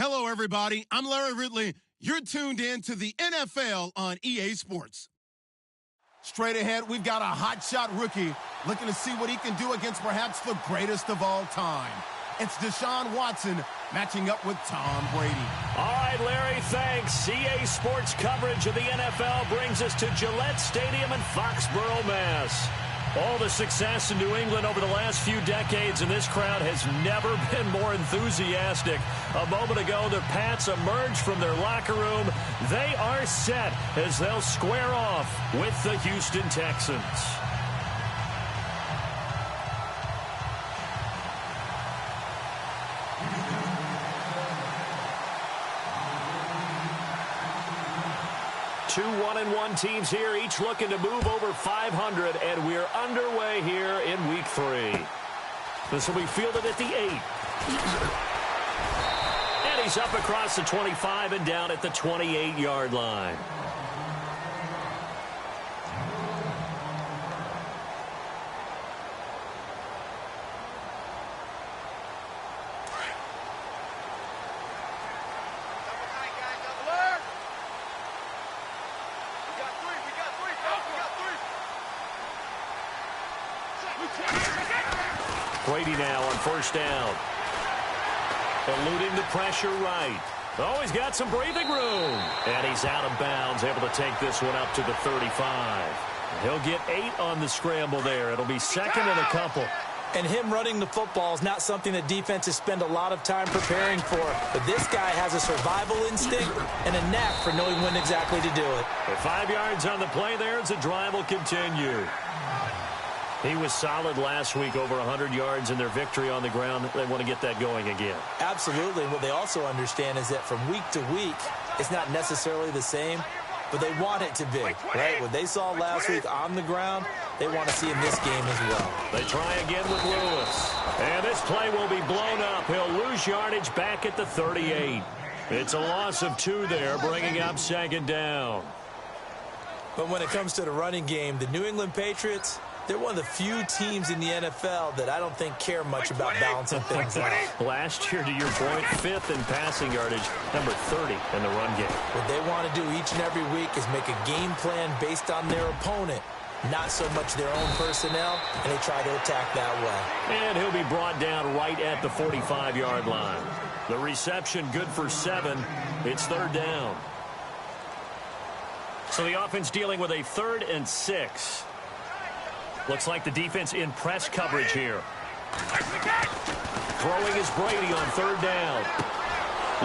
Hello, everybody. I'm Larry Ridley. You're tuned in to the NFL on EA Sports. Straight ahead, we've got a hotshot rookie looking to see what he can do against perhaps the greatest of all time. It's Deshaun Watson matching up with Tom Brady. All right, Larry, thanks. EA Sports coverage of the NFL brings us to Gillette Stadium in Foxborough, Mass. All the success in New England over the last few decades, and this crowd has never been more enthusiastic. A moment ago, the Pats emerged from their locker room. They are set as they'll square off with the Houston Texans. Two 1-1 teams here, each looking to move over 500, and we're underway here in Week 3. This will be fielded at the 8. And he's up across the 25 and down at the 28-yard line. Brady now on first down. Eluding the pressure right. Oh, he's got some breathing room. And he's out of bounds, able to take this one up to the 35. He'll get 8 on the scramble there. It'll be second and a couple. And him running the football is not something that defenses spend a lot of time preparing for. But this guy has a survival instinct and a knack for knowing when exactly to do it. With 5 yards on the play there as the drive will continue. He was solid last week, over 100 yards in their victory on the ground. They want to get that going again. Absolutely. What they also understand is that from week to week, it's not necessarily the same, but they want it to be, right? What they saw last week on the ground, they want to see in this game as well. They try again with Lewis. And this play will be blown up. He'll lose yardage back at the 38. It's a loss of 2 there, bringing up second down. But when it comes to the running game, the New England Patriots, they're one of the few teams in the NFL that I don't think care much about balancing things out. Last year, to your point, 5th in passing yardage, number 30 in the run game. What they want to do each and every week is make a game plan based on their opponent, not so much their own personnel, and they try to attack that way. And he'll be brought down right at the 45-yard line. The reception good for 7. It's third down. So the offense dealing with a 3rd and 6. Looks like the defense in press coverage here. Throwing is Brady on third down.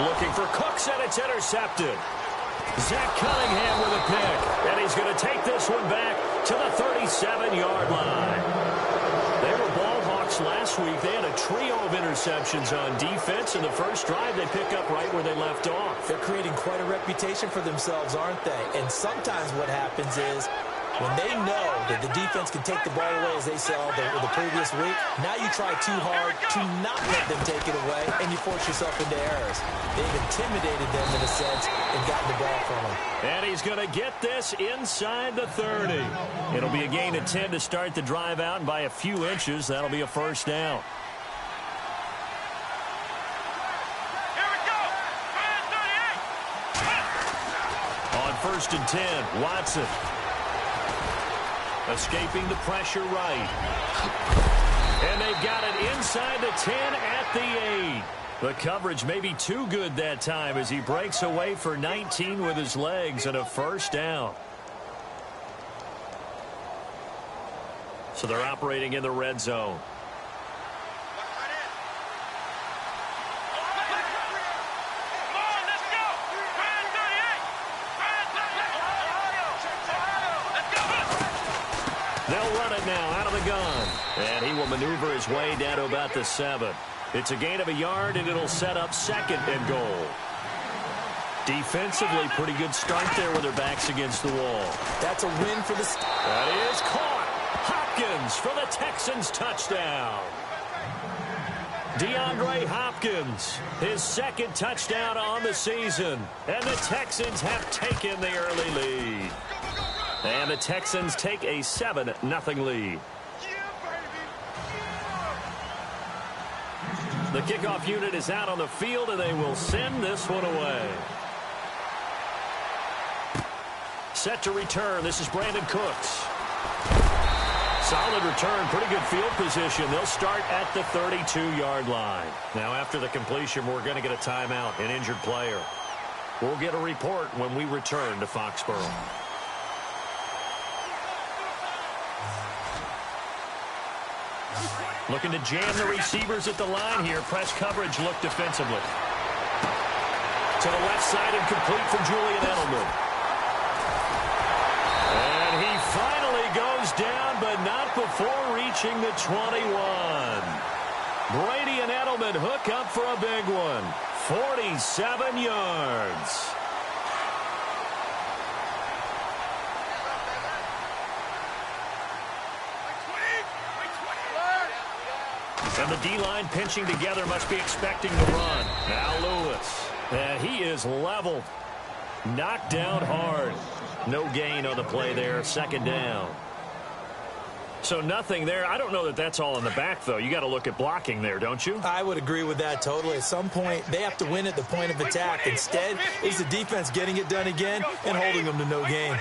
Looking for Cooks, and it's intercepted. Zach Cunningham with a pick. And he's going to take this one back to the 37-yard line. They were ball hawks last week. They had a trio of interceptions on defense. In the first drive, they pick up right where they left off. They're creating quite a reputation for themselves, aren't they? And sometimes what happens is, when they know that the defense can take the ball away, as they saw the previous week, now you try too hard to not let them take it away, and you force yourself into errors. They've intimidated them in a sense and gotten the ball from them. And he's going to get this inside the 30. It'll be a gain of 10 to start the drive out, and by a few inches, that'll be a first down. Here we go. 38. On first and 10, Watson. Escaping the pressure right. And they've got it inside the 10 at the 8. The coverage may be too good that time as he breaks away for 19 with his legs and a first down. So they're operating in the red zone. They'll run it now out of the gun. And he will maneuver his way down to about the 7. It's a gain of a yard, and it'll set up second and goal. Defensively, pretty good start there with their backs against the wall. That's a win for the... That is caught. Hopkins for the Texans touchdown. DeAndre Hopkins, his 2nd touchdown on the season. And the Texans have taken the early lead. And the Texans take a 7-0 lead. The kickoff unit is out on the field, and they will send this one away. Set to return. This is Brandon Cooks. Solid return. Pretty good field position. They'll start at the 32-yard line. Now, after the completion, we're going to get a timeout, an injured player. We'll get a report when we return to Foxborough. Looking to jam the receivers at the line here. Press coverage look defensively. To the left side and complete for Julian Edelman. And he finally goes down, but not before reaching the 21. Brady and Edelman hook up for a big one. 47 yards. And the D-line pinching together, must be expecting the run. Now Lewis. And he is leveled. Knocked down hard. No gain on the play there. Second down. So nothing there. I don't know that that's all in the back, though. You got to look at blocking there, don't you? I would agree with that totally. At some point, they have to win at the point of attack. Instead, it's the defense getting it done again and holding them to no gain.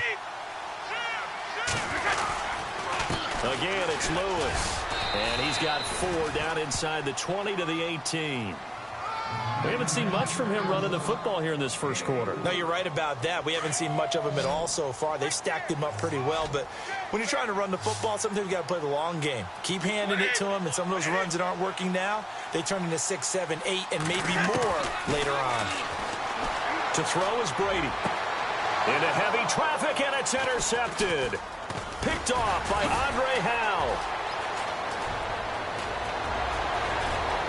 Again, it's Lewis. And he's got 4 down inside the 20 to the 18. We haven't seen much from him running the football here in this first quarter. No, you're right about that. We haven't seen much of him at all so far. They've stacked him up pretty well. But when you're trying to run the football, sometimes you got to play the long game. Keep handing it to him, and some of those runs that aren't working now, they turn into 6, 7, 8, and maybe more later on. To throw is Brady. Into heavy traffic, and it's intercepted. Picked off by Andre Howe.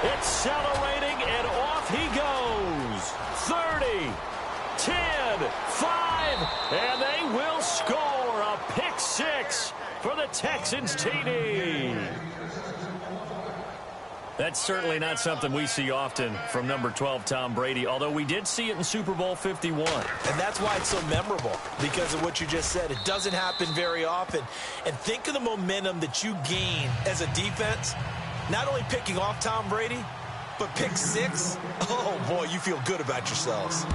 Accelerating, and off he goes. 30, 10, 5, and they will score a pick 6 for the Texans TD. That's certainly not something we see often from number 12, Tom Brady, although we did see it in Super Bowl 51. And that's why it's so memorable, because of what you just said. It doesn't happen very often. And think of the momentum that you gain as a defense. Not only picking off Tom Brady, but pick 6. Oh, boy, you feel good about yourselves.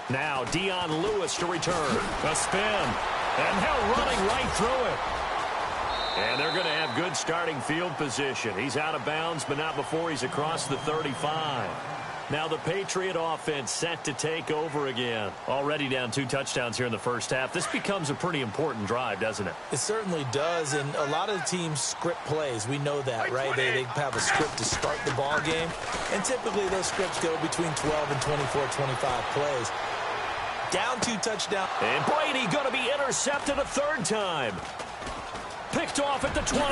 Now, Dion Lewis to return. A spin. And now running right through it. And they're going to have good starting field position. He's out of bounds, but not before he's across the 35. Now the Patriot offense set to take over again. Already down 2 touchdowns here in the first half. This becomes a pretty important drive, doesn't it? It certainly does, and a lot of the teams script plays. We know that, right? They have a script to start the ball game, and typically those scripts go between 12 and 24, 25 plays. Down 2 touchdowns. And Brady going to be intercepted a 3rd time. Picked off at the 28.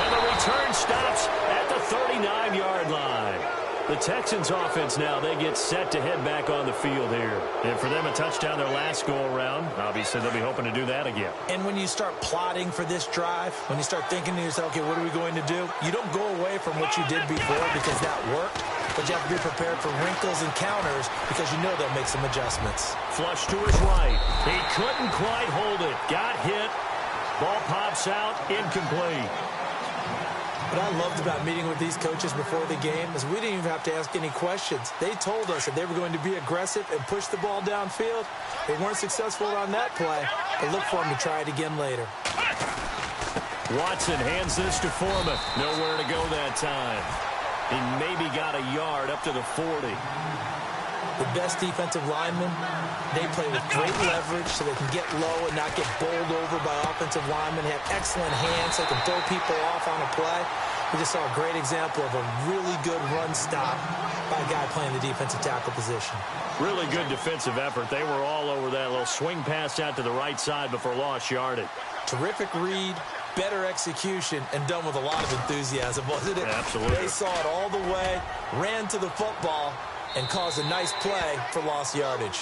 And the return stops at the 39-yard line. The Texans offense now, they get set to head back on the field here. And for them, a touchdown their last go-around. Obviously, they'll be hoping to do that again. And when you start plotting for this drive, when you start thinking to yourself, okay, what are we going to do? You don't go away from what you did before because that worked. But you have to be prepared for wrinkles and counters because you know they'll make some adjustments. Flush to his right. He couldn't quite hold it. Got hit. Ball pops out. Incomplete. What I loved about meeting with these coaches before the game is we didn't even have to ask any questions. They told us that they were going to be aggressive and push the ball downfield. They weren't successful on that play, but look for them to try it again later. Watson hands this to Foreman. Nowhere to go that time. He maybe got a yard up to the 40. The best defensive linemen, they play with great leverage so they can get low and not get bowled over by offensive linemen. They have excellent hands so they can throw people off on a play. We just saw a great example of a really good run stop by a guy playing the defensive tackle position. Really good defensive effort. They were all over that little swing pass out to the right side before lost yardage. Terrific read, better execution, and done with a lot of enthusiasm, wasn't it? Absolutely. They saw it all the way, ran to the football, and caused a nice play for lost yardage.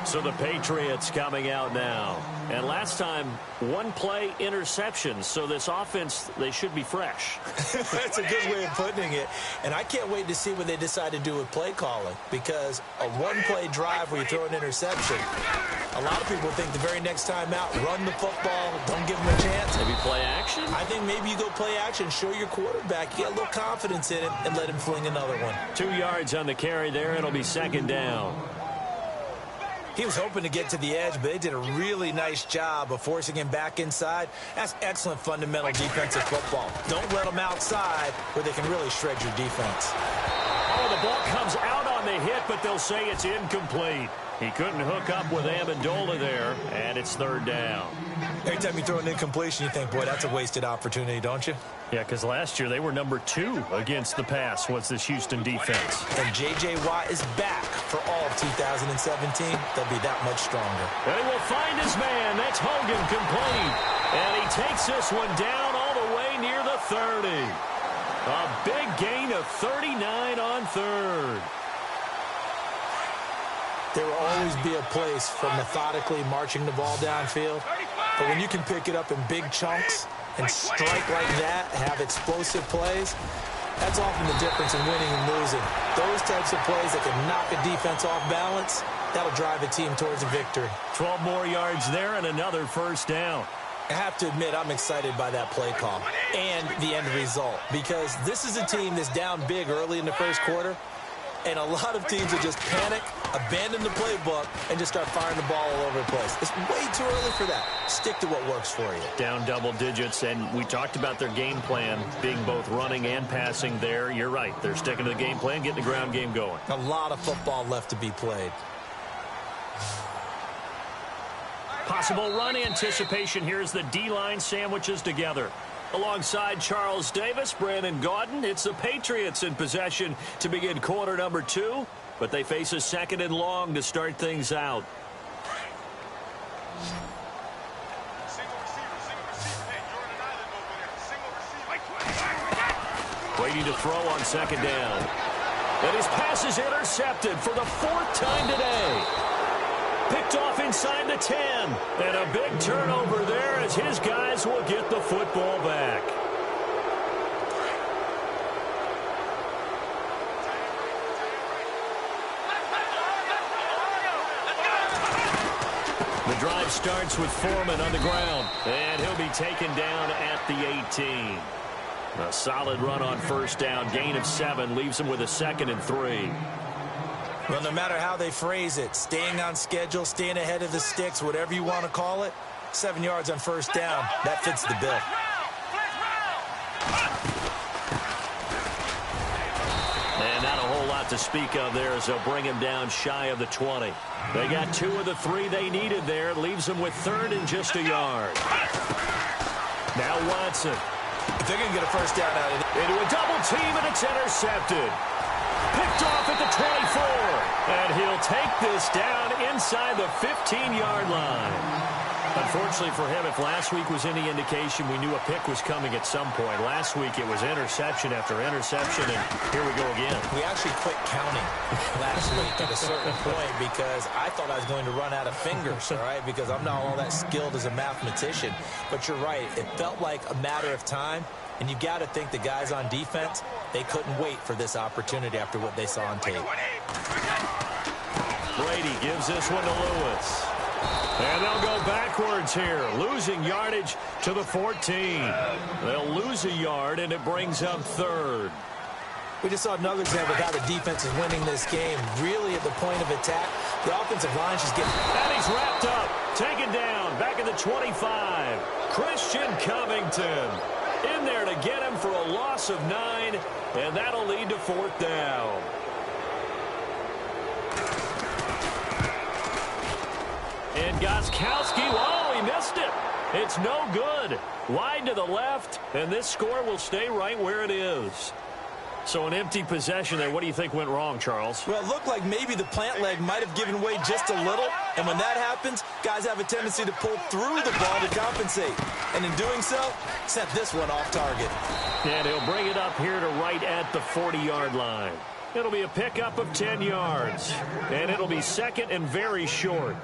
So the Patriots coming out now. And last time, one play interception. So this offense, they should be fresh. That's a good way of putting it. And I can't wait to see what they decide to do with play calling. Because a one-play drive where you throw an interception, a lot of people think the very next time out, run the football, don't give them a chance. Maybe play action? I think maybe you go play action, show your quarterback, get a little confidence in it, and let him fling another one. 2 yards on the carry there. It'll be second down. He was hoping to get to the edge, but they did a really nice job of forcing him back inside. That's excellent fundamental defensive football. Don't let them outside where they can really shred your defense. Oh, the ball comes out on the hit, but they'll say it's incomplete. He couldn't hook up with Amendola there, and it's third down. Every time you throw an incompletion, you think, boy, that's a wasted opportunity, don't you? Yeah, because last year they were number 2 against the pass was this Houston defense. And J.J. Watt is back for all of 2017. They'll be that much stronger. They will find his man. That's Hogan complete. And he takes this one down all the way near the 30. A big gain of 39 on third. There will always be a place for methodically marching the ball downfield. But when you can pick it up in big chunks and strike like that, have explosive plays, that's often the difference in winning and losing. Those types of plays that can knock a defense off balance, that'll drive a team towards a victory. 12 more yards there and another first down. I have to admit, I'm excited by that play call and the end result, because this is a team that's down big early in the first quarter, and a lot of teams will just panic, abandon the playbook, and just start firing the ball all over the place. It's way too early for that. Stick to what works for you. Down double digits, and we talked about their game plan being both running and passing there. You're right. They're sticking to the game plan, getting the ground game going. A lot of football left to be played. Possible run anticipation here as the D-line sandwiches together. Alongside Charles Davis, Brandon Gaudin, it's the Patriots in possession to begin quarter number 2, but they face a second and long to start things out. Waiting to throw on second down. And his pass is intercepted for the 4th time today. Picked off inside the 10. And a big turnover there as his guys will get the football back. The drive starts with Foreman on the ground. And he'll be taken down at the 18. A solid run on first down. Gain of 7 leaves him with a 2nd and 3. Well, no matter how they phrase it, staying on schedule, staying ahead of the sticks, whatever you want to call it, 7 yards on first down, that fits the bill. And not a whole lot to speak of there as they'll bring him down shy of the 20. They got 2 of the 3 they needed there. Leaves them with 3rd and just a yard. Now Watson. If they're going to get a first down out of it. Into a double team, and it's intercepted. Picked off at the 24. And he'll take this down inside the 15-yard line. Unfortunately for him, if last week was any indication, we knew a pick was coming at some point. Last week it was interception after interception, and here we go again. We actually quit counting last week at a certain point because I thought I was going to run out of fingers, all right, because I'm not all that skilled as a mathematician. But you're right. It felt like a matter of time, and you got to think the guys on defense, they couldn't wait for this opportunity after what they saw on tape. Brady gives this one to Lewis. And they'll go backwards here, losing yardage to the 14. They'll lose a yard, and it brings up 3rd. We just saw another example of how the defense is winning this game. Really at the point of attack, the offensive line is getting... And he's wrapped up, taken down, back at the 25. Christian Covington in there to get him for a loss of 9, and that'll lead to 4th down. And Gostkowski, oh, he missed it. It's no good. Wide to the left, and this score will stay right where it is. So an empty possession there. What do you think went wrong, Charles? Well, it looked like maybe the plant leg might have given way just a little, and when that happens, guys have a tendency to pull through the ball to compensate. And in doing so, sent this one off target. And he'll bring it up here to right at the 40-yard line. It'll be a pickup of 10 yards. And it'll be second and very short.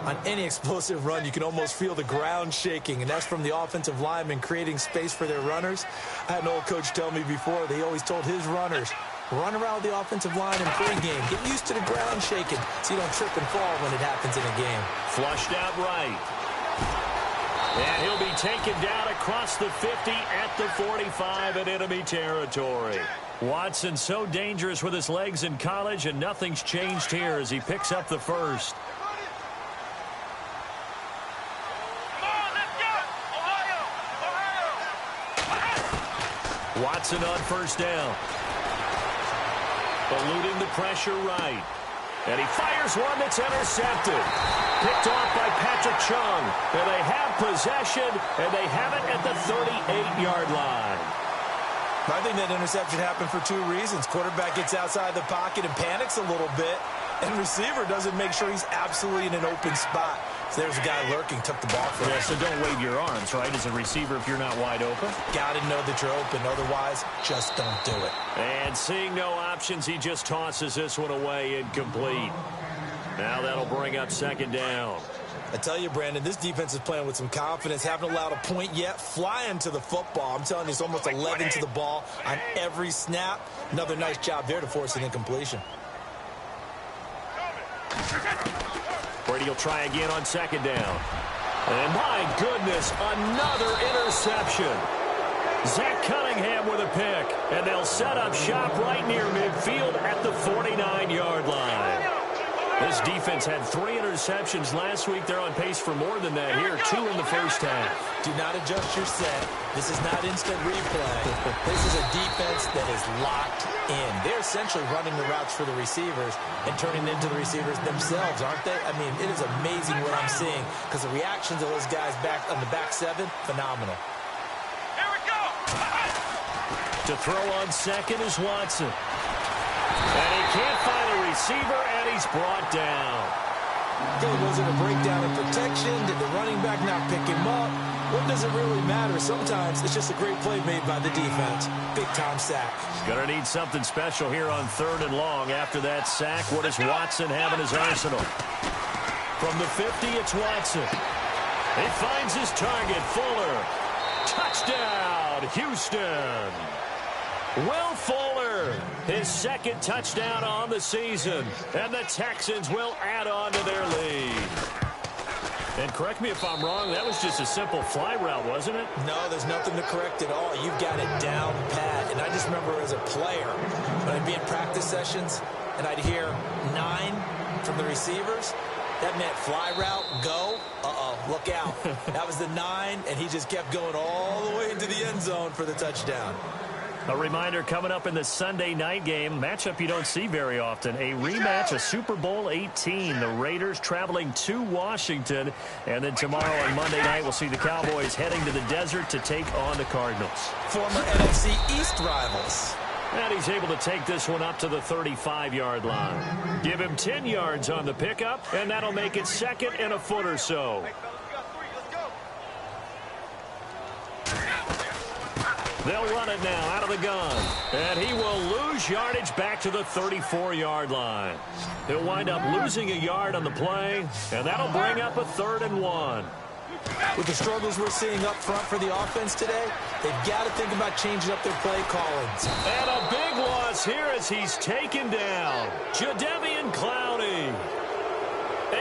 On any explosive run, you can almost feel the ground shaking, and that's from the offensive linemen creating space for their runners. I had an old coach tell me before, they always told his runners, run around the offensive line in pregame. Get used to the ground shaking so you don't trip and fall when it happens in a game. Flushed out right. And he'll be taken down across the 50 at the 45 in enemy territory. Watson so dangerous with his legs in college, and nothing's changed here as he picks up the first. Watson on first down. Eluding the pressure right. And he fires one that's intercepted. Picked off by Patrick Chung. And they have possession, and they have it at the 38-yard line. I think that interception happened for two reasons. Quarterback gets outside the pocket and panics a little bit, and receiver doesn't make sure he's absolutely in an open spot. So there's a guy lurking, took the ball from him. Yeah, so don't wave your arms, right, as a receiver if you're not wide open. Got to know that you're open. Otherwise, just don't do it. And seeing no options, he just tosses this one away incomplete. Now that'll bring up second down. I tell you, Brandon, this defense is playing with some confidence. Haven't allowed a point yet. Flying to the football. I'm telling you, it's almost 11 to the ball on every snap. Another nice job there to force an incompletion. Brady will try again on second down. And my goodness, another interception. Zach Cunningham with a pick. And they'll set up shop right near midfield at the 49-yard line. This defense had 3 interceptions last week. They're on pace for more than that here. 2 in the first half. Do not adjust your set. This is not instant replay. This is a defense that is locked in. They're essentially running the routes for the receivers and turning into the receivers themselves, aren't they? I mean, it is amazing what I'm seeing because the reactions of those guys back on the back seven, phenomenal. Here we go. To throw on second is Watson. And he can't find a receiver, and he's brought down. Okay, was it a breakdown in protection? Did the running back not pick him up? What does it really matter? Sometimes it's just a great play made by the defense. Big-time sack. Going to need something special here on 3rd and long after that sack. What does Watson have in his arsenal? From the 50, it's Watson. He finds his target, Fuller. Touchdown, Houston. Will Fuller, his second touchdown on the season. And the Texans will add on to their lead. And correct me if I'm wrong, that was just a simple fly route, wasn't it? No, there's nothing to correct at all. You've got it down pat. And I just remember as a player, when I'd be in practice sessions, and I'd hear 9 from the receivers, that meant fly route, go, look out. That was the 9, and he just kept going all the way into the end zone for the touchdown. A reminder coming up in the Sunday night game, matchup you don't see very often, a rematch of Super Bowl 18. The Raiders traveling to Washington, and then tomorrow on Monday night we'll see the Cowboys heading to the desert to take on the Cardinals. Former NFC East rivals. And he's able to take this one up to the 35-yard line. Give him 10 yards on the pickup, and that'll make it second and a foot or so. They'll run it now out of the gun. And he will lose yardage back to the 34-yard line. He'll wind up losing a yard on the play, and that'll bring up a 3rd and 1. With the struggles we're seeing up front for the offense today, they've got to think about changing up their play callings. And a big loss here as he's taken down. Jadeveon Clowney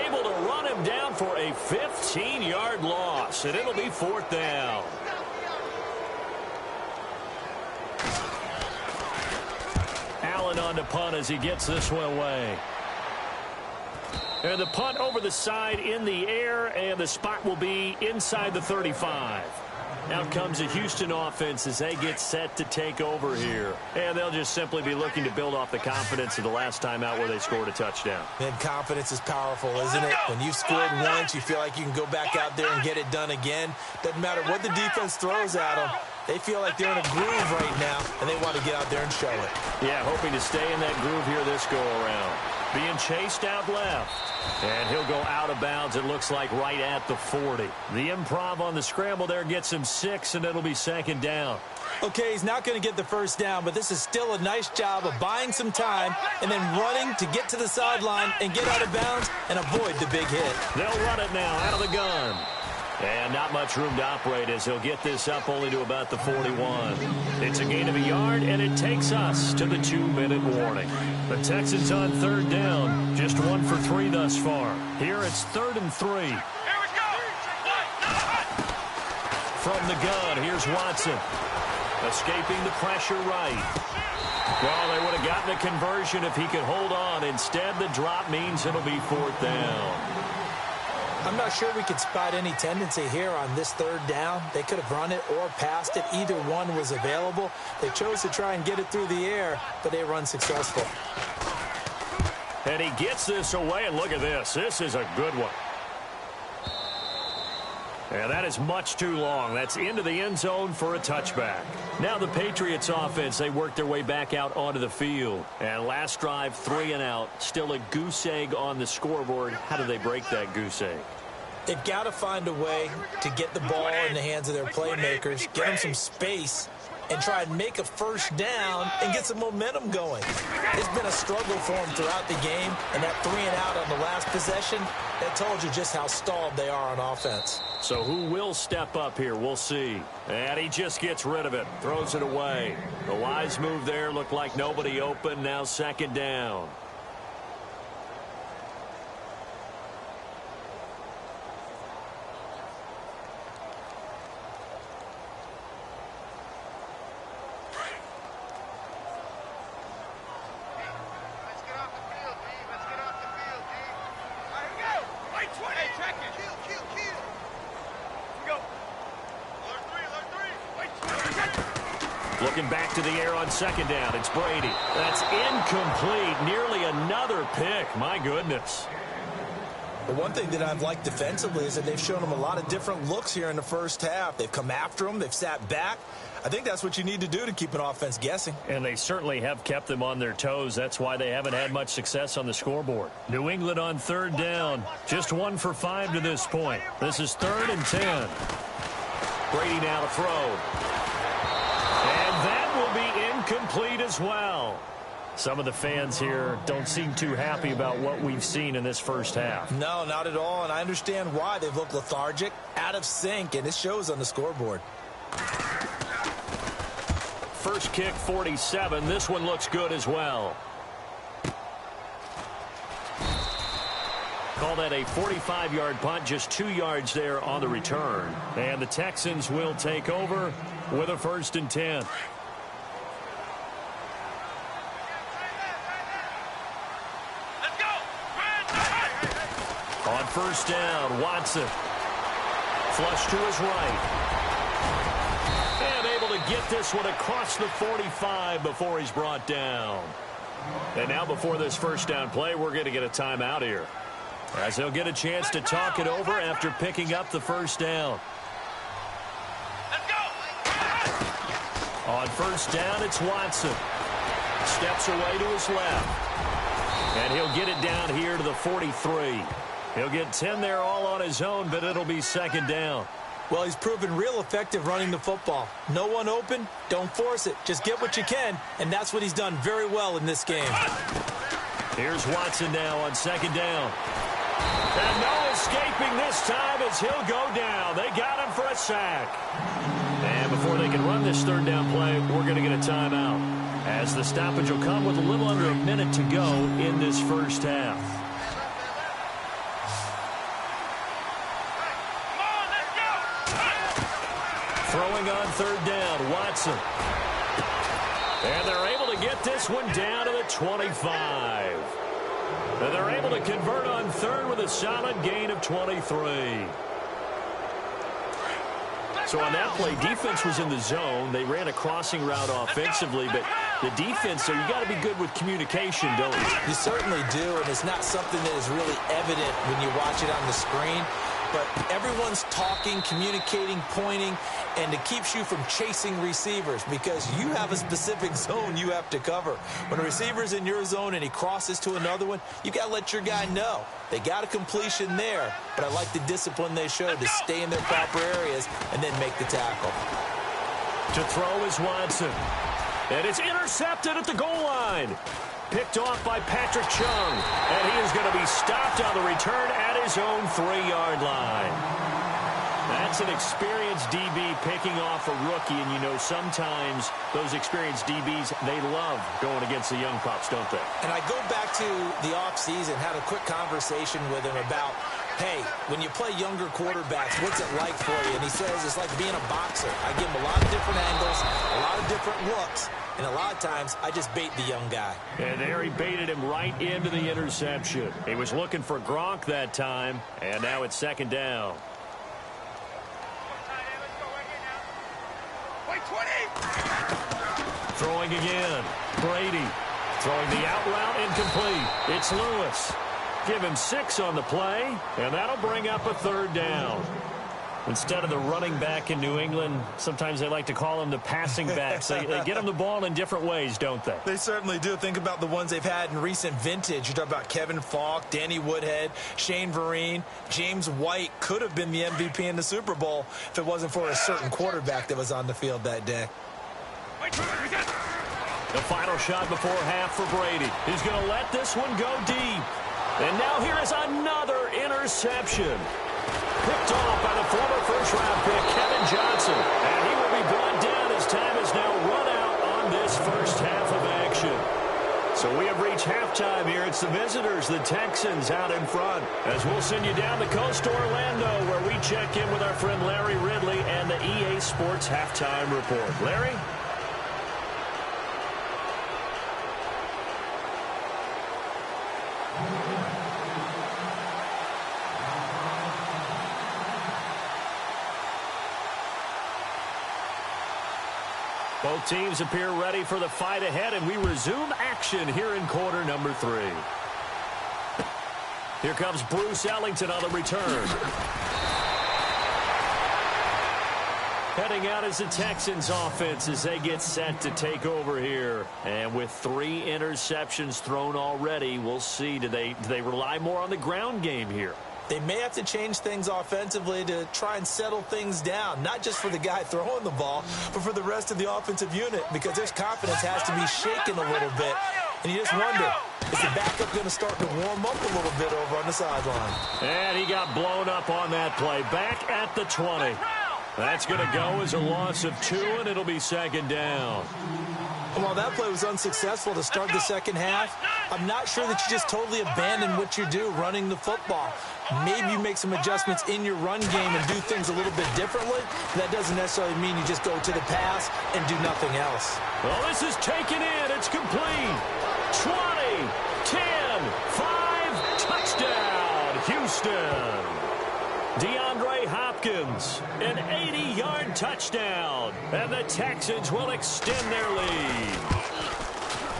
able to run him down for a 15-yard loss, and it'll be 4th down. Allen on to punt as he gets this one away. And the punt over the side in the air, and the spot will be inside the 35. Out comes the Houston offense as they get set to take over here. And they'll just simply be looking to build off the confidence of the last time out where they scored a touchdown. And confidence is powerful, isn't it? When you've scored once, you feel like you can go back out there and get it done again. Doesn't matter what the defense throws at them. They feel like they're in a groove right now, and they want to get out there and show it. Yeah, hoping to stay in that groove here this go-around. Being chased out left. And he'll go out of bounds, it looks like, right at the 40. The improv on the scramble there gets him 6, and it'll be second down. Okay, he's not going to get the first down, but this is still a nice job of buying some time and then running to get to the sideline and get out of bounds and avoid the big hit. They'll run it now out of the gun. And not much room to operate as he'll get this up only to about the 41. It's a gain of a yard, and it takes us to the 2-minute warning. The Texans on third down, just 1 for 3 thus far. Here it's 3rd and 3. Here we go. From the gun, here's Watson. Escaping the pressure right. Well, they would have gotten a conversion if he could hold on. Instead, the drop means it'll be 4th down. I'm not sure we could spot any tendency here on this 3rd down. They could have run it or passed it. Either one was available. They chose to try and get it through the air, but they were unsuccessful. And he gets this away, and look at this. This is a good one. And that is much too long. That's into the end zone for a touchback. Now the Patriots offense, they work their way back out onto the field. And last drive, 3 and out. Still a goose egg on the scoreboard. How do they break that goose egg? They've got to find a way to get the ball in the hands of their playmakers, get them some space, and try and make a first down and get some momentum going. It's been a struggle for them throughout the game, and that 3 and out on the last possession, that told you just how stalled they are on offense. So who will step up here? We'll see. And he just gets rid of it, throws it away. The wise move there looked like nobody open. Now 2nd down. Looking back to the air on 2nd down. It's Brady. That's incomplete. Nearly another pick. My goodness. The one thing that I've liked defensively is that they've shown them a lot of different looks here in the first half. They've come after them. They've sat back. I think that's what you need to do to keep an offense guessing. And they certainly have kept them on their toes. That's why they haven't had much success on the scoreboard. New England on 3rd down. Just 1 for 5 to this point. This is 3rd and 10. Brady now to throw. And that will be incomplete as well. Some of the fans here don't seem too happy about what we've seen in this first half. No, not at all, and I understand why. They've looked lethargic, out of sync, and it shows on the scoreboard. First kick, 47. This one looks good as well. Call that a 45-yard punt, just 2 yards there on the return. And the Texans will take over with a 1st and 10. Let's go. On 1st down, Watson. Flush to his right. And able to get this one across the 45 before he's brought down. And now before this 1st down play, we're going to get a timeout here, as they'll get a chance to talk it over after picking up the 1st down. Let's go. On 1st down, it's Watson. Steps away to his left. And he'll get it down here to the 43. He'll get 10 there all on his own, but it'll be 2nd down. Well, he's proven real effective running the football. No one open, don't force it. Just get what you can, and that's what he's done very well in this game. Here's Watson now on 2nd down. And no escaping this time as he'll go down. They got him for a sack. And before they can run this 3rd down play, we're going to get a timeout, as the stoppage will come with a little under a minute to go in this first half. Throwing on 3rd down, Watson. And they're able to get this one down to the 25. And they're able to convert on 3rd with a solid gain of 23. So on that play, defense was in the zone. They ran a crossing route offensively, but the defense, so you got to be good with communication, don't you? You certainly do, and it's not something that is really evident when you watch it on the screen. but everyone's talking, communicating, pointing, and it keeps you from chasing receivers because you have a specific zone you have to cover. When a receiver's in your zone and he crosses to another one, you got to let your guy know. They got a completion there, but I like the discipline they showed to stay in their proper areas and then make the tackle. To throw is Watson. And it's intercepted at the goal line. Picked off by Patrick Chung. And he is going to be stopped on the return at his own 3-yard line. That's an experienced DB picking off a rookie, and you know sometimes those experienced DBs, they love going against the young pups, don't they? And I go back to the offseason, had a quick conversation with him about, hey, when you play younger quarterbacks, what's it like for you? And he says it's like being a boxer. I give him a lot of different angles, a lot of different looks, and a lot of times I just bait the young guy. And there he baited him right into the interception. He was looking for Gronk that time, and now it's 2nd down. Throwing again. Brady. Throwing the out route incomplete. It's Lewis. Give him 6 on the play, and that'll bring up a 3rd down. Instead of the running back in New England, sometimes they like to call them the passing backs. They get them the ball in different ways, don't they? They certainly do. Think about the ones they've had in recent vintage. You talk about Kevin Falk, Danny Woodhead, Shane Vereen. James White could have been the MVP in the Super Bowl if it wasn't for a certain quarterback that was on the field that day. The final shot before half for Brady. He's going to let this one go deep. And now here is another interception. Picked off by the former first-round pick, Kevin Johnson. And he will be brought down as time is now run out on this first half of action. So we have reached halftime here. It's the visitors, the Texans, out in front. As we'll send you down the coast to Orlando, where we check in with our friend Larry Ridley and the EA Sports Halftime Report. Larry? Both teams appear ready for the fight ahead, and we resume action here in quarter number 3. Here comes Bruce Ellington on the return. Heading out is the Texans offense as they get set to take over here. And with 3 interceptions thrown already, we'll see. Do they rely more on the ground game here? They may have to change things offensively to try and settle things down, not just for the guy throwing the ball, but for the rest of the offensive unit, because their confidence has to be shaken a little bit. And you just wonder, is the backup going to start to warm up a little bit over on the sideline? And he got blown up on that play. Back at the 20. That's going to go as a loss of 2, and it'll be 2nd down. While that play was unsuccessful to start the second half, I'm not sure that you just totally abandon what you do running the football. Maybe you make some adjustments in your run game and do things a little bit differently. That doesn't necessarily mean you just go to the pass and do nothing else. Well, this is taken in. It's complete. 20, 10, 5, touchdown, Houston. DeAndre Hopkins, an 80-yard touchdown, and the Texans will extend their lead.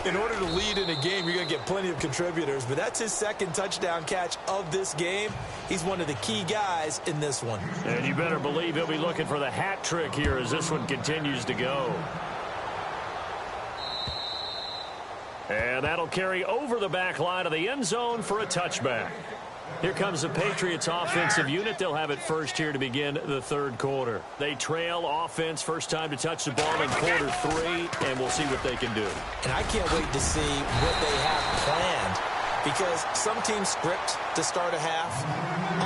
In order to lead in a game, you're going to get plenty of contributors, but that's his 2nd touchdown catch of this game. He's one of the key guys in this one. And you better believe he'll be looking for the hat trick here as this one continues to go. And that'll carry over the back line of the end zone for a touchback. Here comes the Patriots offensive unit. They'll have it first here to begin the 3rd quarter. They trail offense, first time to touch the ball in quarter 3, and we'll see what they can do. And I can't wait to see what they have planned, because some teams script to start a half.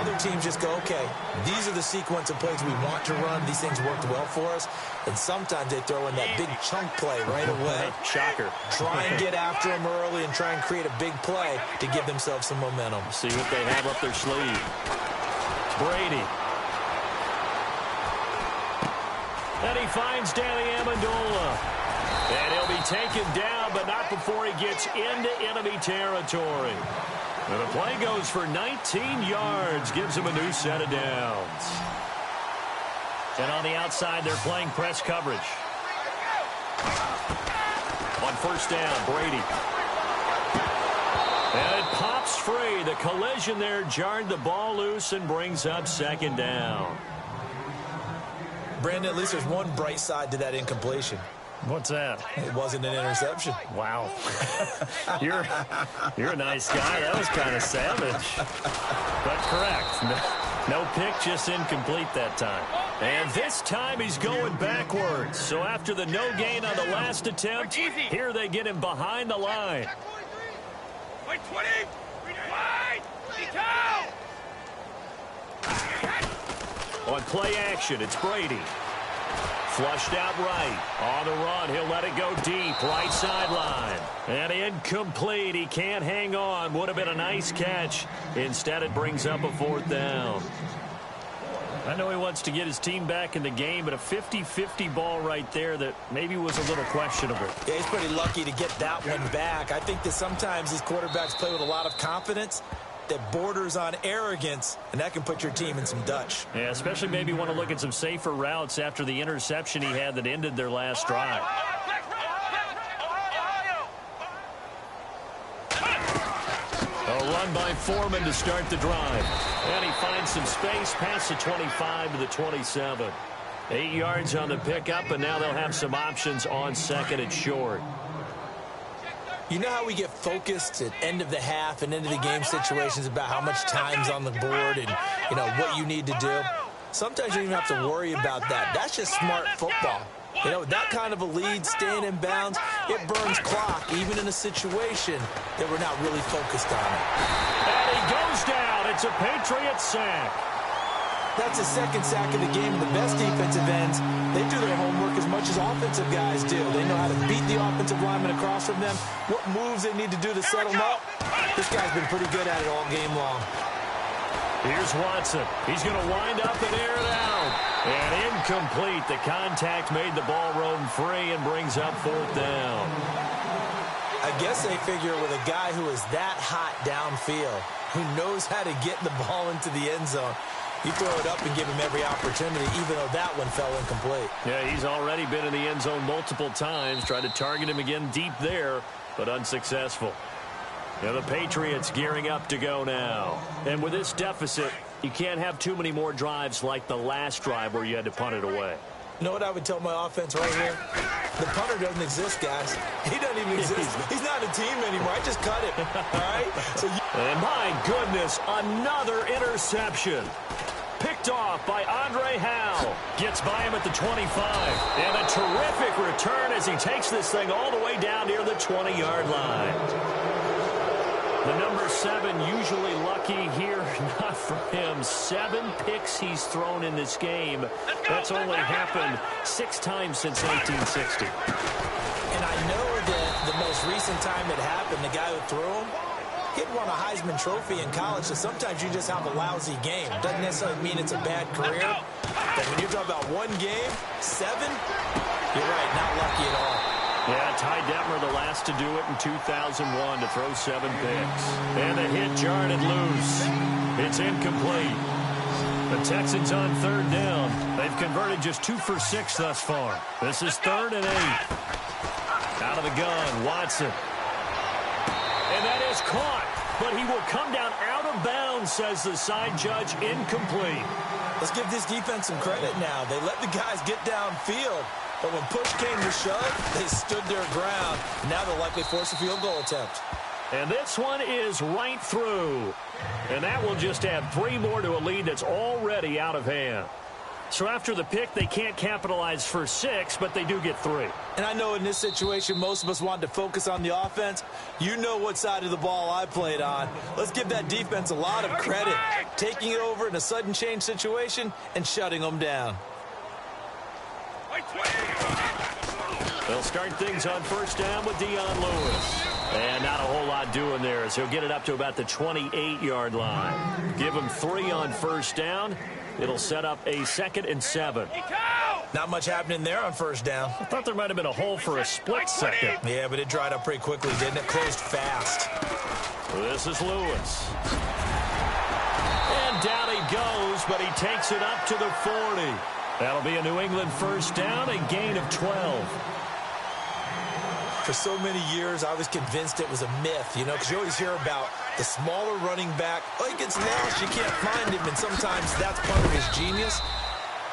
Other teams just go, okay, these are the sequence of plays we want to run. These things worked well for us. And sometimes they throw in that big chunk play right away. Shocker. Try and get after them early and try and create a big play to give themselves some momentum. See what they have up their sleeve. Brady. And he finds Danny Amendola. And he'll be taken down, but not before he gets into enemy territory. And the play goes for 19 yards, gives him a new set of downs. And on the outside, they're playing press coverage. On first down, Brady. And it pops free. The collision there jarred the ball loose and brings up second down. Brandon, at least there's one bright side to that incompletion. What's that? It wasn't an interception. Wow. You're a nice guy. That was kind of savage. But correct. No pick, just incomplete that time. And this time he's going backwards. So after the no gain on the last attempt, here they get him behind the line. Wait, 20. Wide. On play action, it's Brady. Flushed out right. On the run, he'll let it go deep. Right sideline. And incomplete. He can't hang on. Would have been a nice catch. Instead, it brings up a fourth down. I know he wants to get his team back in the game, but a 50-50 ball right there that maybe was a little questionable. Yeah, he's pretty lucky to get that one back. I think that sometimes these quarterbacks play with a lot of confidence that borders on arrogance, and that can put your team in some Dutch. Yeah, especially maybe want to look at some safer routes after the interception he had that ended their last drive. A run by Foreman to start the drive. And he finds some space past the 25 to the 27. 8 yards on the pickup, and now they'll have some options on second and short. You know how we get focused at end of the half and end of the game situations about how much time's on the board and, you know, what you need to do? Sometimes you don't even have to worry about that. That's just smart football. You know, that kind of a lead, staying in bounds, it burns clock, even in a situation that we're not really focused on it. And he goes down. It's a Patriot sack. That's his second sack of the game. The best defensive ends, they do their homework as much as offensive guys do. They know how to beat the offensive lineman across from them, what moves they need to do to settle them up. This guy's been pretty good at it all game long. Here's Watson. He's going to wind up and air it out. And incomplete. The contact made the ball roam free and brings up fourth down. I guess they figure with a guy who is that hot downfield, who knows how to get the ball into the end zone, you throw it up and give him every opportunity, even though that one fell incomplete. Yeah, he's already been in the end zone multiple times. Tried to target him again deep there, but unsuccessful. Now the Patriots gearing up to go now. And with this deficit, you can't have too many more drives like the last drive where you had to punt it away. You know what I would tell my offense right here? The punter doesn't exist, guys. He doesn't even exist. He's not a team anymore. I just cut him. All right? And my goodness, another interception. Picked off by Andre Howe. Gets by him at the 25. And a terrific return as he takes this thing all the way down near the 20-yard line. The number 7 usually lucky here. Not for him. 7 picks he's thrown in this game. That's only happened 6 times since 1960. And I know that the most recent time it happened, the guy who threw him, he'd won a Heisman Trophy in college, so sometimes you just have a lousy game. Doesn't necessarily mean it's a bad career. But when you're talking about one game, 7, you're right, not lucky at all. Yeah, Ty Detmer the last to do it in 2001 to throw 7 picks. And the hit jarred it loose. It's incomplete. The Texans on third down. They've converted just 2 for 6 thus far. This is 3rd and 8. Out of the gun, Watson. And that is caught, but he will come down out of bounds, says the side judge, incomplete. Let's give this defense some credit now. They let the guys get downfield, but when push came to shove, they stood their ground. Now they'll likely force a field goal attempt. And this one is right through. And that will just add 3 more to a lead that's already out of hand. So after the pick, they can't capitalize for 6, but they do get 3. And I know in this situation, most of us wanted to focus on the offense. You know what side of the ball I played on. Let's give that defense a lot of credit. Taking it over in a sudden change situation and shutting them down. They'll start things on first down with Dion Lewis. And not a whole lot doing there as he'll get it up to about the 28-yard line. Give him 3 on first down. It'll set up a 2nd and 7. Not much happening there on first down. I thought there might have been a hole for a split second. Yeah, but it dried up pretty quickly, didn't it? Closed fast. This is Lewis. And down he goes, but he takes it up to the 40. That'll be a New England first down, a gain of 12. For so many years, I was convinced it was a myth, you know, because you always hear about the smaller running back. Oh, he gets lost, you can't find him, and sometimes that's part of his genius.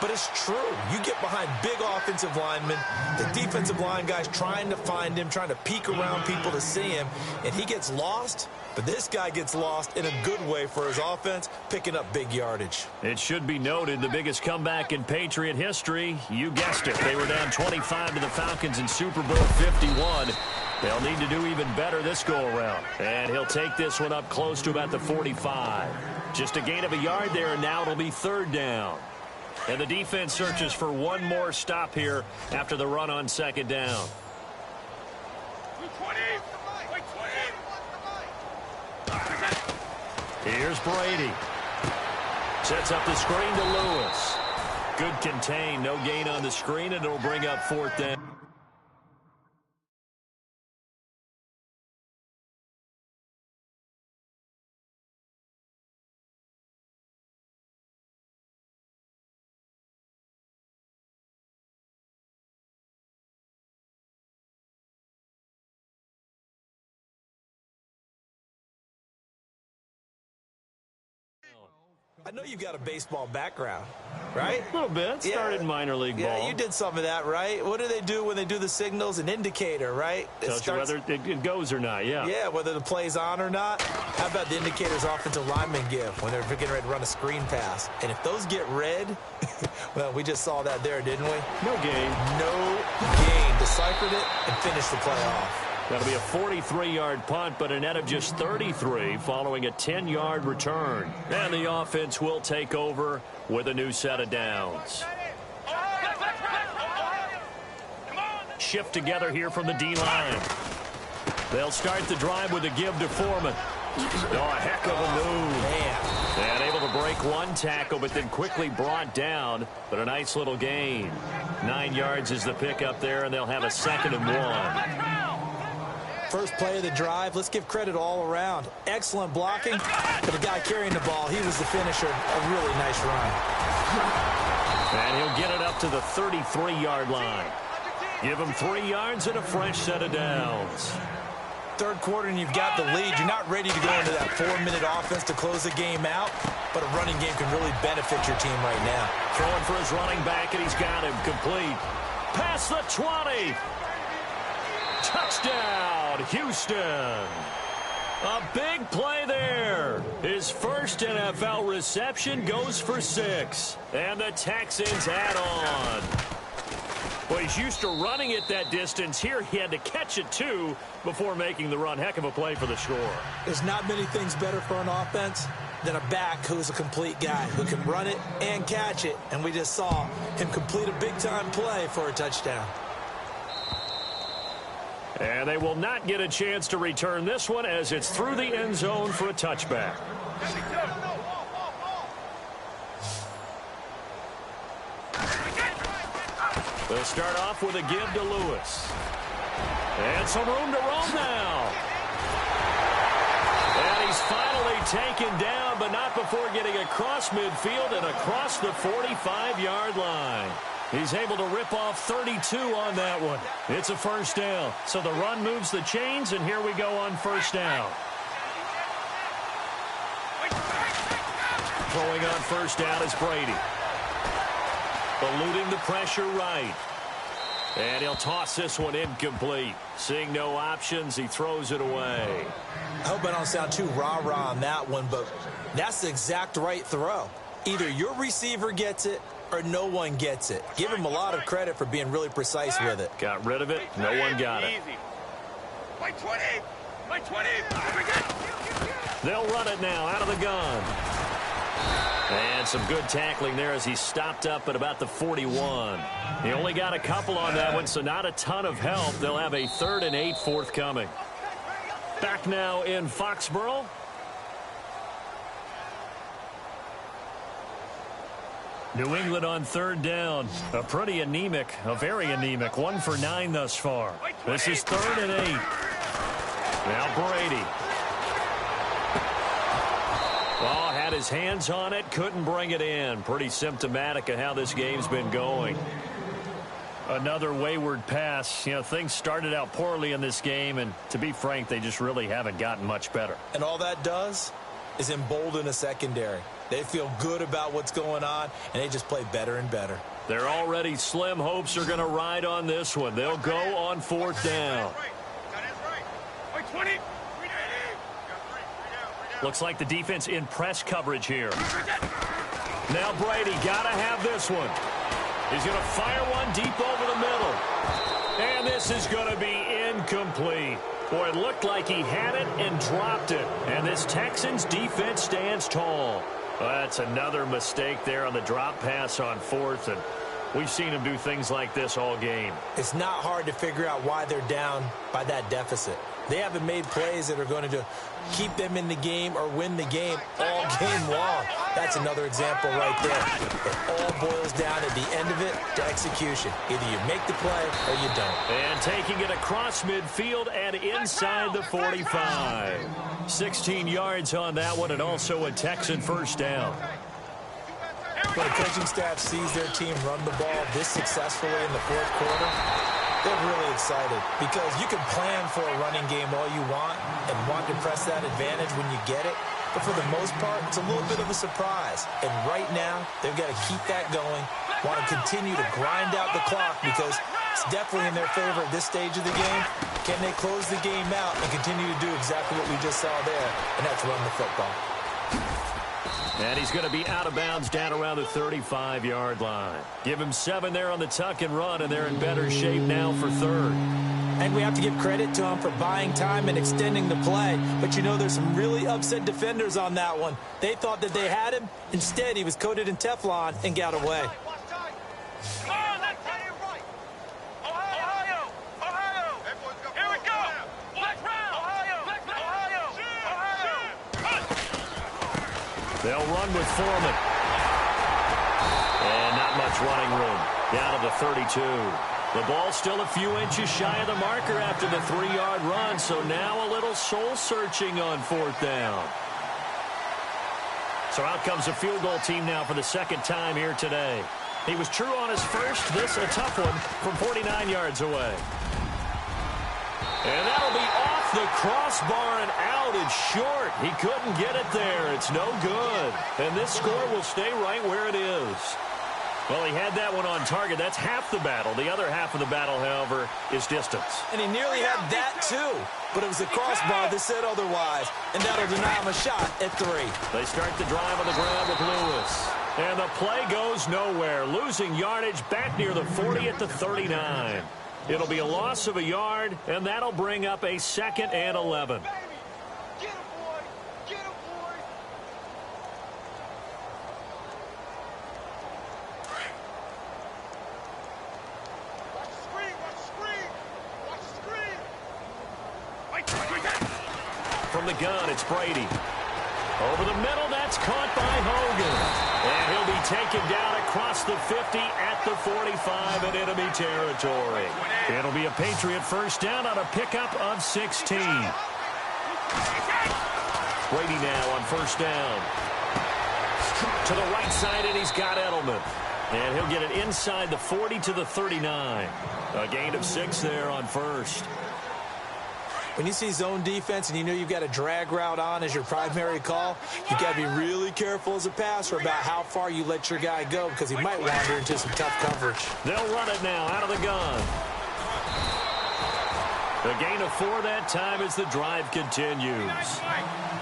But it's true. You get behind big offensive linemen, the defensive line guys trying to find him, trying to peek around people to see him, and he gets lost. But this guy gets lost in a good way for his offense, picking up big yardage. It should be noted, the biggest comeback in Patriot history. You guessed it. They were down 25 to the Falcons in Super Bowl 51. They'll need to do even better this go-around. And he'll take this one up close to about the 45. Just a gain of a yard there, and now it'll be third down. And the defense searches for one more stop here after the run on second down. Here's Brady. Sets up the screen to Lewis. Good contain. No gain on the screen, and it'll bring up fourth down. I know you've got a baseball background, right? A little bit. Started in minor league ball. Yeah, you did some of that, right? What do they do when they do the signals? An indicator, right? Tells you whether it goes or not, yeah. Yeah, whether the play's on or not. How about the indicators offensive linemen give when they're getting ready to run a screen pass? And if those get red, well, we just saw that there, didn't we? No gain. No gain. Deciphered it and finished the play off. That'll be a 43-yard punt, but a net of just 33 following a 10-yard return. And the offense will take over with a new set of downs. Shift together here from the D-line. They'll start the drive with a give to Foreman. Oh, a heck of a move. Man. And able to break one tackle, but then quickly brought down. But a nice little gain. 9 yards is the pickup there, and they'll have a 2nd and 1. First play of the drive, let's give credit all around. Excellent blocking, but the guy carrying the ball, he was the finisher. A really nice run. And he'll get it up to the 33-yard line. Give him 3 yards and a fresh set of downs. Third quarter and you've got the lead. You're not ready to go into that 4-minute offense to close the game out, but a running game can really benefit your team right now. Throwing for his running back, and he's got him complete. Past the 20. Touchdown, Houston. A big play there. His first NFL reception goes for 6. And the Texans add on. Well, he's used to running it that distance. Here he had to catch it, too, before making the run. Heck of a play for the score. There's not many things better for an offense than a back who's a complete guy who can run it and catch it. And we just saw him complete a big-time play for a touchdown. And they will not get a chance to return this one as it's through the end zone for a touchback. They'll start off with a give to Lewis. And some room to roam now. And he's finally taken down, but not before getting across midfield and across the 45-yard line. He's able to rip off 32 on that one. It's a first down. So the run moves the chains, and here we go on first down. Throwing on first down is Brady. Eluding the pressure right. And he'll toss this one incomplete. Seeing no options, he throws it away. I hope I don't sound too rah-rah on that one, but that's the exact right throw. Either your receiver gets it or no one gets it. Give him a lot of credit for being really precise with it. Got rid of it. No one got it. My 20! My 20! They'll run it now out of the gun. And some good tackling there as he stopped up at about the 41. He only got a couple on that one, so not a ton of help. They'll have a 3rd and 8 forthcoming. Back now in Foxborough. New England on 3rd down. A pretty anemic, a very anemic 1 for 9 thus far. This is 3rd and 8. Now Brady. Well, had his hands on it, couldn't bring it in. Pretty symptomatic of how this game's been going. Another wayward pass. You know, things started out poorly in this game, and to be frank, they just really haven't gotten much better. And all that does is embolden a secondary. They feel good about what's going on, and they just play better and better. Their already slim hopes are going to ride on this one. They'll go on 4th down. Looks like the defense in press coverage here. Now Brady got to have this one. He's going to fire one deep over the middle. And this is going to be incomplete. Boy, it looked like he had it and dropped it. And this Texans defense stands tall. Well, that's another mistake there on the drop pass on 4th. And we've seen him do things like this all game. It's not hard to figure out why they're down by that deficit. They haven't made plays that are going to keep them in the game or win the game all game long. That's another example right there. It all boils down at the end of it to execution. Either you make the play or you don't. And taking it across midfield and inside the 45. 16 yards on that one, and also a Texan first down. When the coaching staff sees their team run the ball this successfully in the 4th quarter, they're really excited because you can plan for a running game all you want and want to press that advantage when you get it. But for the most part, it's a little bit of a surprise. And right now, they've got to keep that going, want to continue to grind out the clock because it's definitely in their favor at this stage of the game. Can they close the game out and continue to do exactly what we just saw there, and that's run the football. And he's going to be out of bounds down around the 35-yard line. Give him 7 there on the tuck and run, and they're in better shape now for 3rd. And we have to give credit to him for buying time and extending the play. But, you know, there's some really upset defenders on that one. They thought that they had him. Instead, he was coated in Teflon and got away. They'll run with Foreman. And not much running room. Down to the 32. The ball's still a few inches shy of the marker after the 3-yard run, so now a little soul-searching on 4th down. So out comes a field goal team now for the 2nd time here today. He was true on his first. This a tough one from 49 yards away. And that'll be off the crossbar and out. It's short. He couldn't get it there. It's no good. And this score will stay right where it is. Well, he had that one on target. That's half the battle. The other half of the battle, however, is distance. And he nearly had that, too. But it was the crossbar that said otherwise. And that'll deny him a shot at 3. They start the drive on the ground with Lewis. And the play goes nowhere. Losing yardage back near the 40 at the 39. It'll be a loss of a yard, and that'll bring up a 2nd and 11. Get him, boy! Get him, boy! Watch the screen! Watch the screen! Watch the screen! Wait! From the gun, it's Brady. Over the middle, that's caught by Hogan. And he'll be taken down across the 50 at the 45 in enemy territory. It'll be a Patriot first down on a pickup of 16. Brady now on first down. To the right side, and he's got Edelman. And he'll get it inside the 40 to the 39. A gain of 6 there on first. When you see zone defense and you know you've got a drag route on as your primary call, you've got to be really careful as a passer about how far you let your guy go because he might wander into some tough coverage. They'll run it now out of the gun. The gain of 4 that time as the drive continues.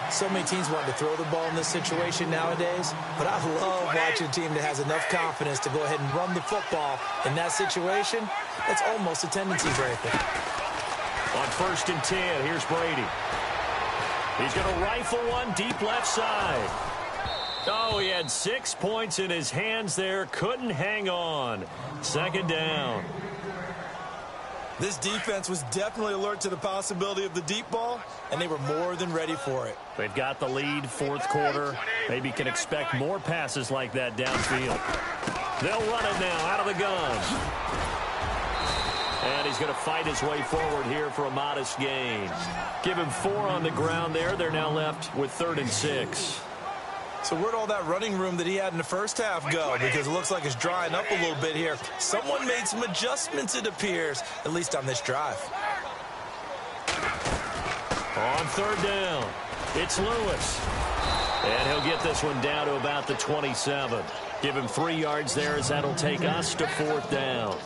So many teams want to throw the ball in this situation nowadays, but I love watching a team that has enough confidence to go ahead and run the football. In that situation, that's almost a tendency breaker. On 1st and 10, here's Brady. He's going to rifle one deep left side. Oh, he had 6 points in his hands there. Couldn't hang on. 2nd down. This defense was definitely alert to the possibility of the deep ball, and they were more than ready for it. They've got the lead, 4th quarter. Maybe can expect more passes like that downfield. They'll run it now out of the gun. And he's going to fight his way forward here for a modest gain. Give him 4 on the ground there. They're now left with 3rd and 6. So where'd all that running room that he had in the first half go? Because it looks like it's drying up a little bit here. Someone made some adjustments, it appears, at least on this drive. On third down, it's Lewis. And he'll get this one down to about the 27. Give him 3 yards there as that'll take us to fourth down.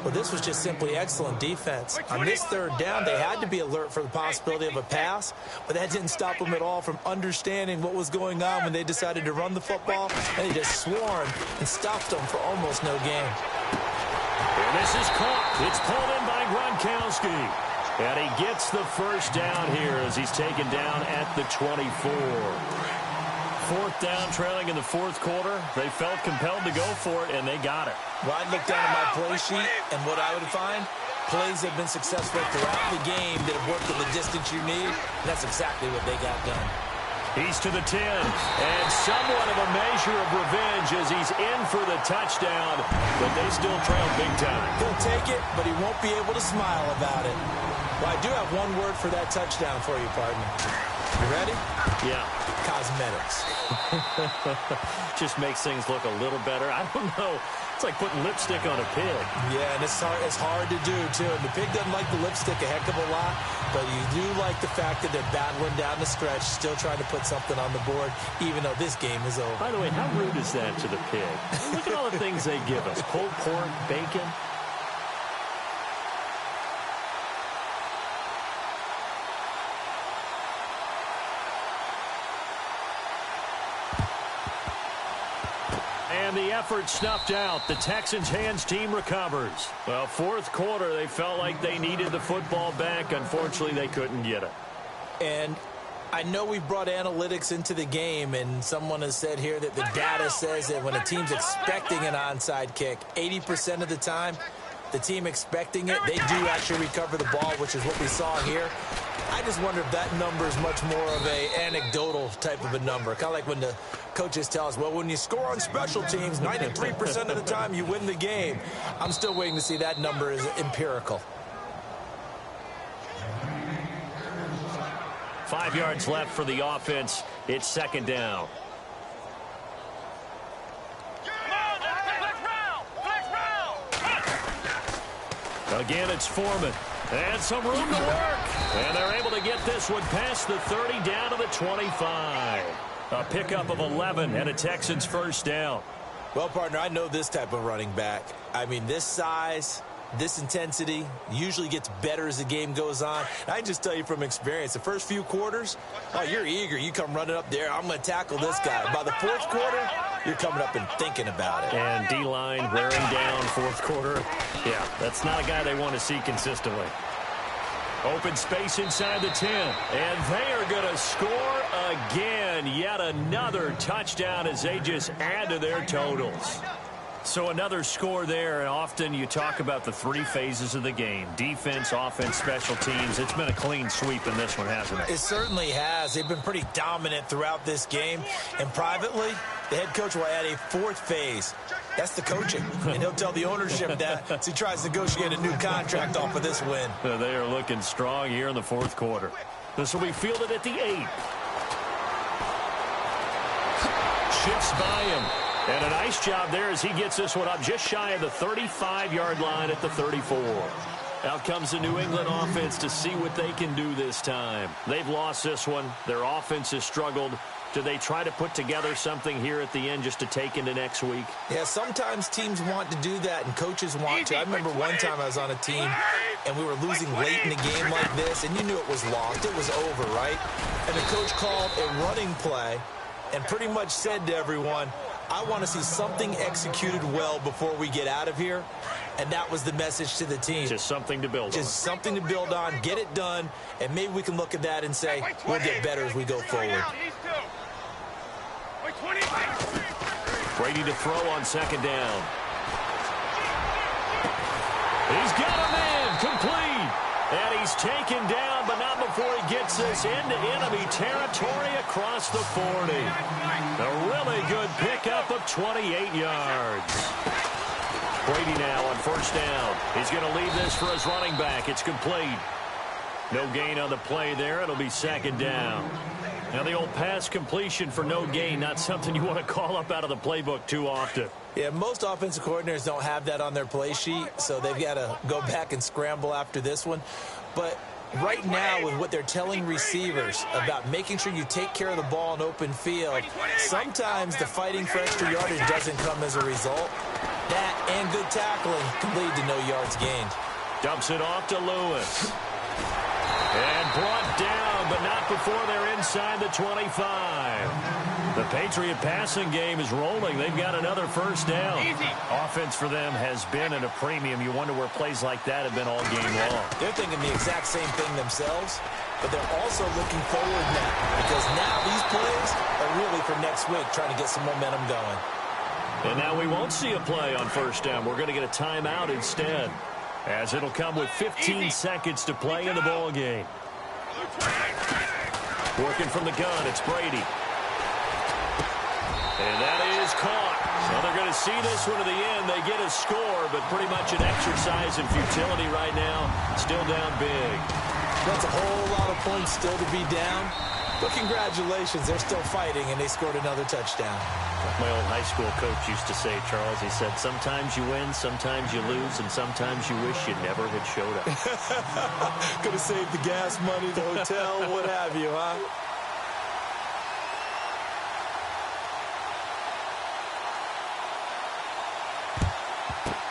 Well, this was just simply excellent defense. On this third down, they had to be alert for the possibility of a pass, but that didn't stop them at all from understanding what was going on when they decided to run the football, and they just swarmed and stopped them for almost no gain. And this is caught. It's pulled in by Gronkowski. And he gets the first down here as he's taken down at the 24. Fourth down, trailing in the fourth quarter. They felt compelled to go for it, and they got it. Well, I'd look down at my play sheet, and what I would find, plays have been successful throughout the game that have worked at the distance you need, and that's exactly what they got done. He's to the 10, and somewhat of a measure of revenge as he's in for the touchdown, but they still trail big time. He'll take it, but he won't be able to smile about it. Well, I do have one word for that touchdown for you, partner. You ready? Yeah. Cosmetics. Just makes things look a little better. I don't know. It's like putting lipstick on a pig. Yeah, and it's hard to do, too. And the pig doesn't like the lipstick a heck of a lot, but you do like the fact that they're battling down the stretch, still trying to put something on the board, even though this game is over. By the way, how rude is that to the pig? Look at all the things they give us. Pulled pork, bacon. And the effort snuffed out. The Texans' hands team recovers. Well, fourth quarter, they felt like they needed the football back. Unfortunately, they couldn't get it. And I know we brought analytics into the game, and someone has said here that the data says that when a team's expecting an onside kick, 80% of the time, the team expecting it, they do actually recover the ball, which is what we saw here. I just wonder if that number is much more of a anecdotal type of a number. Kind of like when the coaches tell us, well, when you score on special teams, 93% of the time you win the game. I'm still waiting to see that number is empirical. 5 yards left for the offense. It's second down. Again, it's Foreman. And some room to work. And they're able to get this one past the 30 down to the 25. A pickup of 11 and a Texans first down. Well, partner, I know this type of running back. I mean, this size, this intensity usually gets better as the game goes on. And I can just tell you from experience, the first few quarters, oh, you're eager. You come running up there. I'm going to tackle this guy. By the fourth quarter, you're coming up and thinking about it. And D-line wearing down fourth quarter. Yeah, that's not a guy they want to see consistently. Open space inside the 10. And they are going to score again. Yet another touchdown as they just add to their totals. So another score there, and often you talk about the three phases of the game. Defense, offense, special teams. It's been a clean sweep in this one, hasn't it? It certainly has. They've been pretty dominant throughout this game. And privately, the head coach will add a fourth phase. That's the coaching. And he'll tell the ownership that as he tries to negotiate a new contract off of this win. They are looking strong here in the fourth quarter. This will be fielded at the 8. Shifts by him. And a nice job there as he gets this one up just shy of the 35-yard line at the 34. Out comes the New England offense to see what they can do this time. They've lost this one. Their offense has struggled. Do they try to put together something here at the end just to take into next week? Yeah, sometimes teams want to do that and coaches want to. I remember one time I was on a team and we were losing late in the game like this, and you knew it was lost. It was over, right? And the coach called a running play and pretty much said to everyone, I want to see something executed well before we get out of here. And that was the message to the team. Just something to build on. Just something to build on, get it done, and maybe we can look at that and say, we'll get better as we go forward. Brady to throw on second down. He's got a man, complete. And he's taken down, but not before he gets this into enemy territory across the 40. A really good pickup of 28 yards. Brady now on first down. He's going to leave this for his running back. It's complete. No gain on the play there. It'll be second down. Now the old pass completion for no gain, not something you want to call up out of the playbook too often. Yeah, most offensive coordinators don't have that on their play sheet, so they've got to go back and scramble after this one. But right now, with what they're telling receivers about making sure you take care of the ball in open field, sometimes the fighting for extra yardage doesn't come as a result. That and good tackling can lead to no yards gained. Dumps it off to Lewis. And brought down, but not before they're inside the 25. The Patriot passing game is rolling. They've got another first down. Offense for them has been at a premium. You wonder where plays like that have been all game long. They're thinking the exact same thing themselves, but they're also looking forward now, because now these plays are really for next week, trying to get some momentum going. And now we won't see a play on first down. We're going to get a timeout instead, as it'll come with 15 seconds to play in the ball game. Working from the gun, it's Brady. And that is caught. So they're going to see this one to the end. They get a score, but pretty much an exercise in futility right now. Still down big. That's a whole lot of points still to be down. But congratulations, they're still fighting, and they scored another touchdown. My old high school coach used to say, Charles, he said, sometimes you win, sometimes you lose, and sometimes you wish you never had showed up. Could have saved the gas money, the hotel, what have you, huh?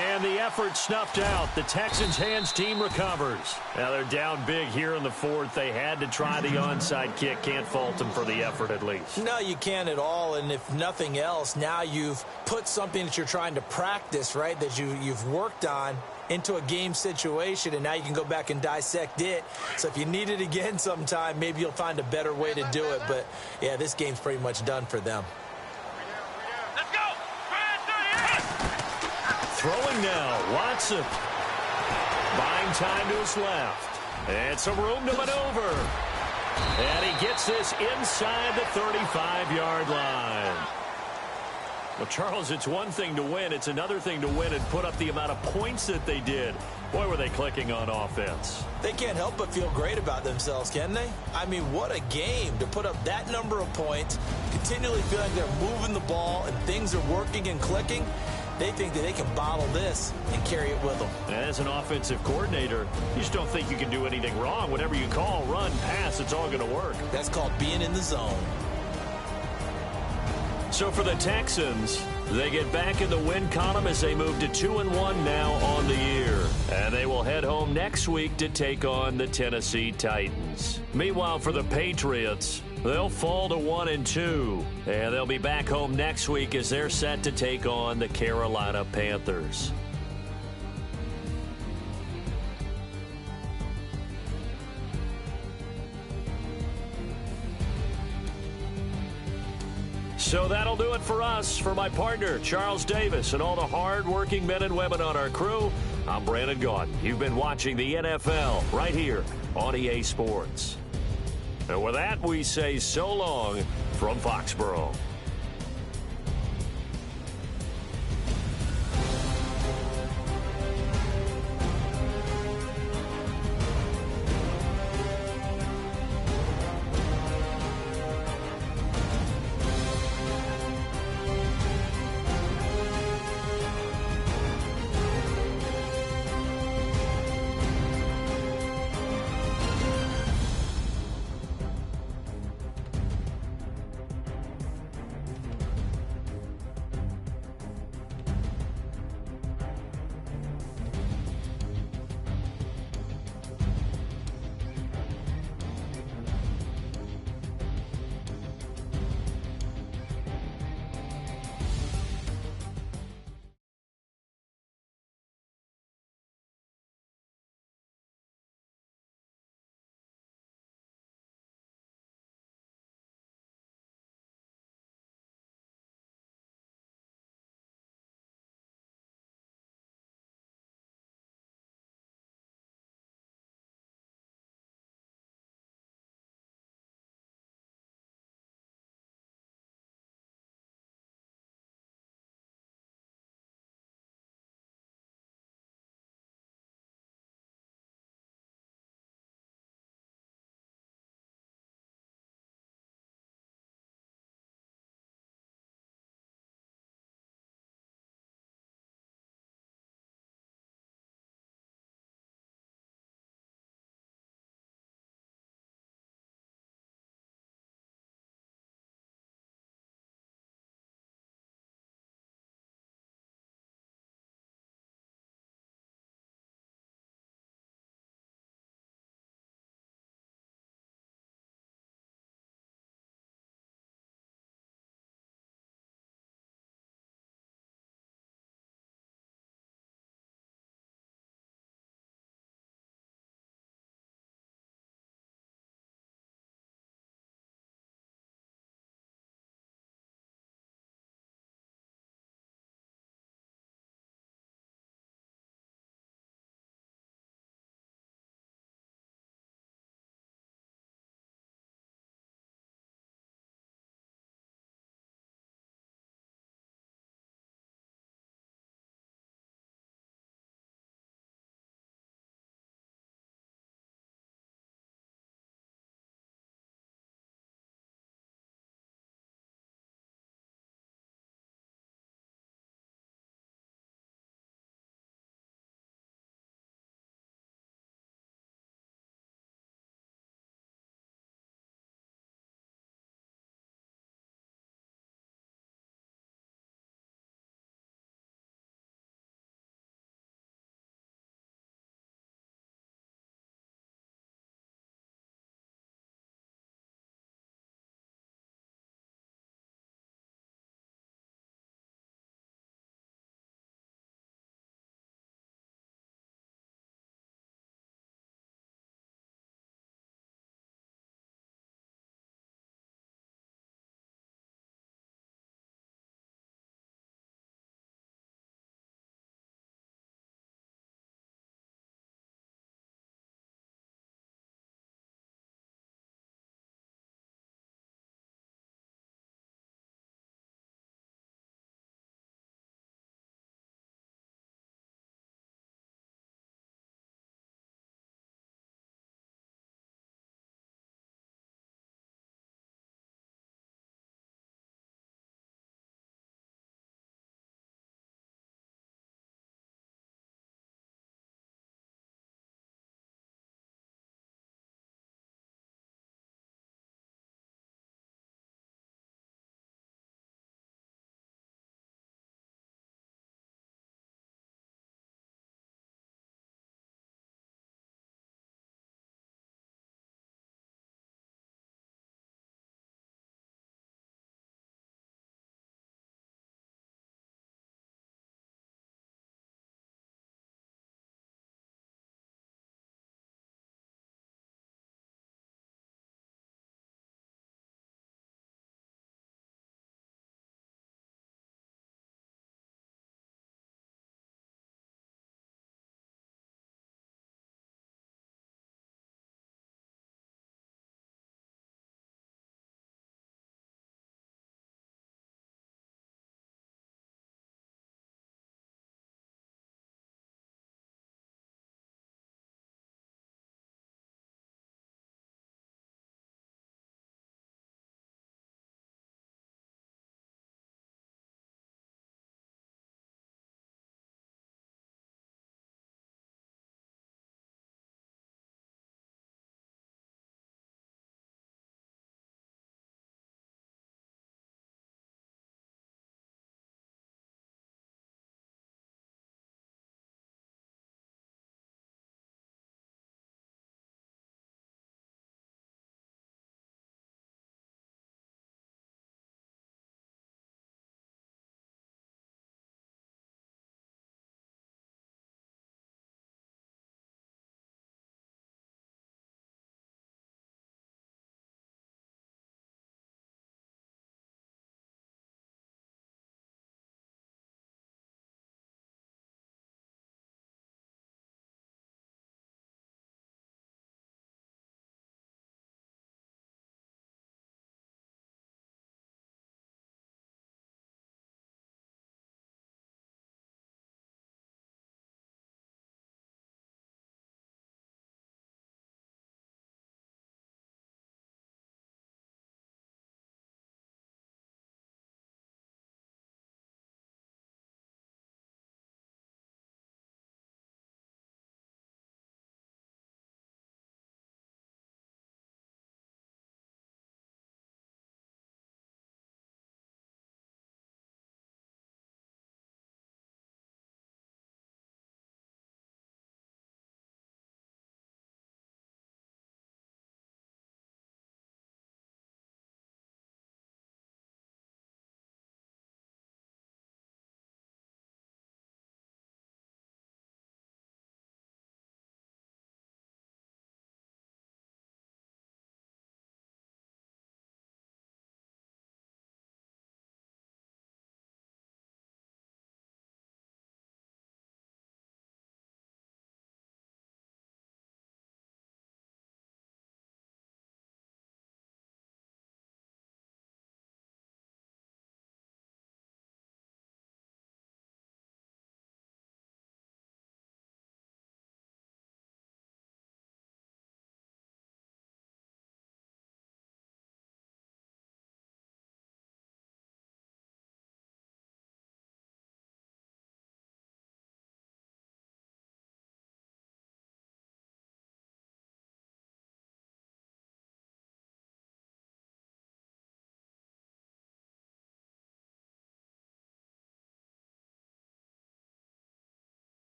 And the effort snuffed out. The Texans' hands team recovers. Now they're down big here in the fourth. They had to try the onside kick. Can't fault them for the effort at least. No, you can't at all. And if nothing else, now you've put something that you're trying to practice, right, that you've worked on into a game situation, and now you can go back and dissect it. So if you need it again sometime, maybe you'll find a better way to do it. But, yeah, this game's pretty much done for them. Throwing now, Watson. Buying time to his left. And some room to maneuver. And he gets this inside the 35-yard line. Well, Charles, it's one thing to win. It's another thing to win and put up the amount of points that they did. Boy, were they clicking on offense. They can't help but feel great about themselves, can they? I mean, what a game to put up that number of points, continually feeling they're moving the ball and things are working and clicking. They think that they can bottle this and carry it with them. As an offensive coordinator, you just don't think you can do anything wrong. Whatever you call, run, pass, it's all going to work. That's called being in the zone. So for the Texans, they get back in the win column as they move to 2-1 now on the year. And they will head home next week to take on the Tennessee Titans. Meanwhile, for the Patriots, they'll fall to 1-2. And they'll be back home next week as they're set to take on the Carolina Panthers. So that'll do it for us. For my partner, Charles Davis, and all the hard-working men and women on our crew, I'm Brandon Gaudin. You've been watching the NFL right here on EA Sports. And with that, we say so long from Foxborough.